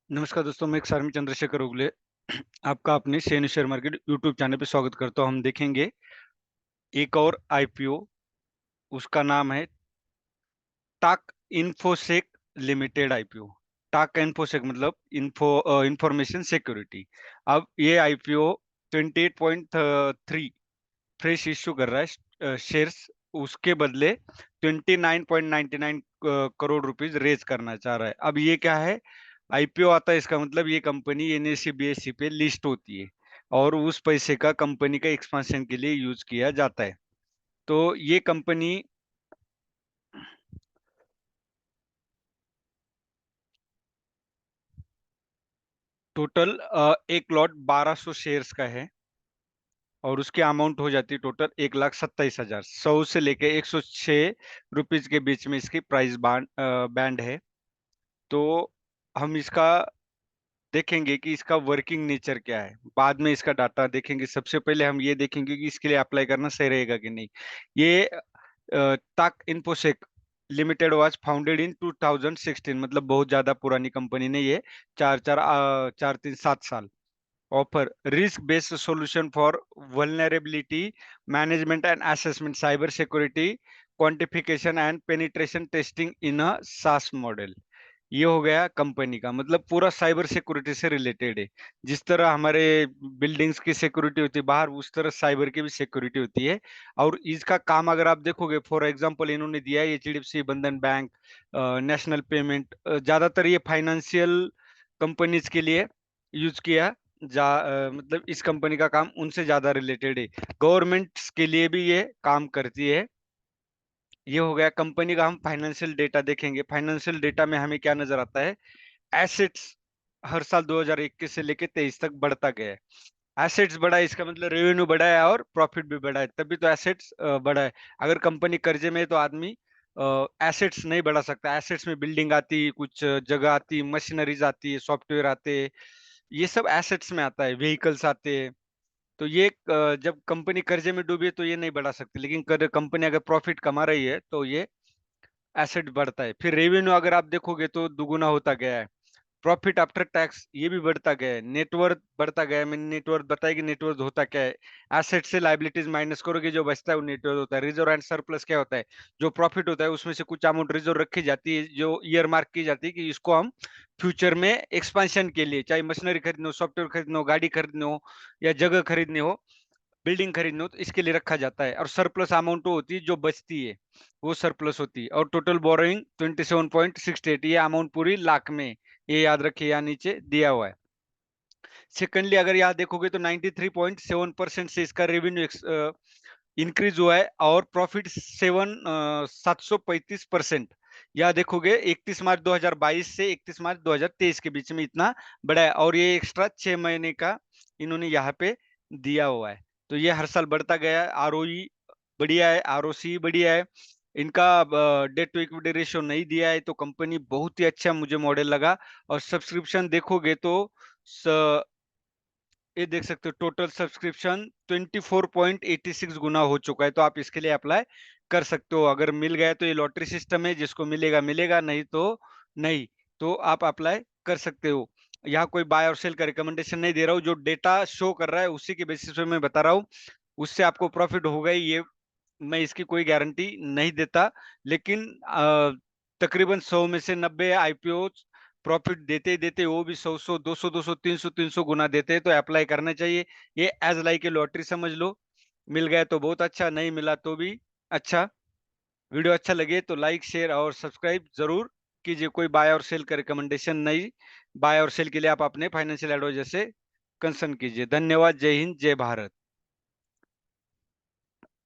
नमस्कार दोस्तों, मैं एक्स आर्मी चंद्रशेखर उगले आपका अपने share share market YouTube channel पे स्वागत करता हूं। हम देखेंगे एक और आईपीओ, उसका नाम है टाक इन्फोसेक लिमिटेड आईपीओ। टाक इन्फोसेक मतलब इंफॉर्मेशन सिक्योरिटी। अब ये आईपीओ 28.3 फ्रेश इश्यू कर रहा है शेयर्स, उसके बदले 29.99 करोड़ रुपीज रेज करना चाह रहा है। अब ये क्या है, आईपीओ आता है, इसका मतलब ये कंपनी एनएससी बीएससी पे लिस्ट होती है और उस पैसे का कंपनी का एक्सपांशन के लिए यूज किया जाता है। तो ये कंपनी टोटल एक लॉट 1200 शेयर्स का है और उसकी अमाउंट हो जाती है टोटल 1,27,000। 100 से लेके 106 रुपीज के बीच में इसकी प्राइस बैंड है। तो हम इसका देखेंगे कि इसका वर्किंग नेचर क्या है, बाद में इसका डाटा देखेंगे। सबसे पहले हम ये देखेंगे कि इसके लिए अप्लाई करना सही रहेगा कि नहीं। ये ताक InfoSec limited was founded in 2016, मतलब बहुत ज्यादा पुरानी कंपनी नहीं है। 4-3-7 साल। Offer risk based solution for vulnerability management and assessment, cyber security quantification and penetration testing in a SaaS model. ये हो गया कंपनी का मतलब, पूरा साइबर सिक्योरिटी से रिलेटेड है। जिस तरह हमारे बिल्डिंग्स की सिक्योरिटी होती है बाहर, उस तरह साइबर की भी सिक्योरिटी होती है। और इसका काम अगर आप देखोगे, फॉर एग्जांपल इन्होंने दिया है एचडीएफसी, बंधन बैंक, नेशनल पेमेंट, ज्यादातर ये फाइनेंशियल कंपनीज के लिए यूज किया मतलब इस कंपनी का काम उनसे ज्यादा रिलेटेड है। गवर्नमेंट्स के लिए भी ये काम करती है। ये हो गया कंपनी का। हम फाइनेंशियल डेटा देखेंगे। फाइनेंशियल डेटा में हमें क्या नजर आता है, एसेट्स हर साल 2021 से लेके 23 तक बढ़ता गया है। एसेट्स बढ़ा है, इसका मतलब रेवेन्यू बढ़ा है और प्रॉफिट भी बढ़ा है, तभी तो एसेट्स बढ़ा है। अगर कंपनी कर्जे में है तो आदमी एसेट्स नहीं बढ़ा सकता। एसेट्स में बिल्डिंग आती, कुछ जगह आती, मशीनरीज आती है, सॉफ्टवेयर आते हैं, ये सब एसेट्स में आता है, व्हीकल्स आते हैं। तो ये जब कंपनी कर्जे में डूबी है तो ये नहीं बढ़ा सकती, लेकिन कंपनी अगर प्रॉफिट कमा रही है तो ये एसेट बढ़ता है। फिर रेवेन्यू अगर आप देखोगे तो दुगुना होता गया है। प्रॉफिट आफ्टर टैक्स ये भी बढ़ता गया है। नेटवर्थ बढ़ता गया है। मैंने नेटवर्थ बताया कि नेटवर्थ होता क्या है, एसेट से लाइबिलिटीज माइनस करोगे जो बचता है वो नेटवर्थ होता है। रिजर्व एंड सरप्लस क्या होता है, जो प्रॉफिट होता है उसमें से कुछ अमाउंट रिजर्व रखी जाती है, जो ईयर मार्क की जाती है कि इसको हम फ्यूचर में एक्सपेंशन के लिए, चाहे मशीनरी खरीदनी हो, सॉफ्टवेयर खरीदनी हो, गाड़ी खरीदनी हो या जगह खरीदनी हो, बिल्डिंग खरीदनी हो, तो इसके लिए रखा जाता है। और सरप्लस अमाउंट वो होती है जो बचती है, वो सरप्लस होती है। और टोटल बोरोइंग 27.68, ये अमाउंट पूरी लाख में, ये याद रखिए, यहाँ नीचे दिया हुआ है। सेकेंडली अगर यहाँ देखोगे तो 93.7% से इसका रेवेन्यू इंक्रीज हुआ है और प्रॉफिट 735%। यहाँ देखोगे 31 मार्च 2022 से 31 मार्च 2023 के बीच में इतना बढ़ा है, और ये एक्स्ट्रा 6 महीने का इन्होंने यहाँ पे दिया हुआ है। तो ये हर साल बढ़ता गया है। आरओई बढ़िया है, आरओसी बढ़िया है। इनका डेट टू इक्विटी रेशियो नहीं दिया है, तो कंपनी बहुत ही अच्छा मुझे मॉडल लगा। और सब्सक्रिप्शन देखोगे तो ये देख सकते हो, टोटल सब्सक्रिप्शन 24.86 गुना हो चुका है। तो आप इसके लिए अप्लाई कर सकते हो। अगर मिल गया तो ये लॉटरी सिस्टम है, जिसको मिलेगा मिलेगा, नहीं तो नहीं। तो आप अप्लाई कर सकते हो। यहाँ कोई बाय और सेल का रिकमेंडेशन नहीं दे रहा हूँ, जो डेटा शो कर रहा है उसी के बेसिस पे मैं बता रहा हूँ। उससे आपको प्रॉफिट होगा ही, ये मैं इसकी कोई गारंटी नहीं देता। लेकिन तकरीबन 100 में से 90 आईपीओ प्रॉफिट देते ही देते, वो भी 100 200 200 300 गुना देते हैं। तो अप्लाई करना चाहिए। ये एज लाइक ए लॉटरी समझ लो। मिल गया तो बहुत अच्छा, नहीं मिला तो भी अच्छा। वीडियो अच्छा लगे तो लाइक शेयर और सब्सक्राइब जरूर कीजिए। कोई बाय और सेल का रिकमेंडेशन नहीं। बाय और सेल के लिए आप अपने फाइनेंशियल एडवाइजर से कंसर्न कीजिए। धन्यवाद। जय हिंद, जय भारत।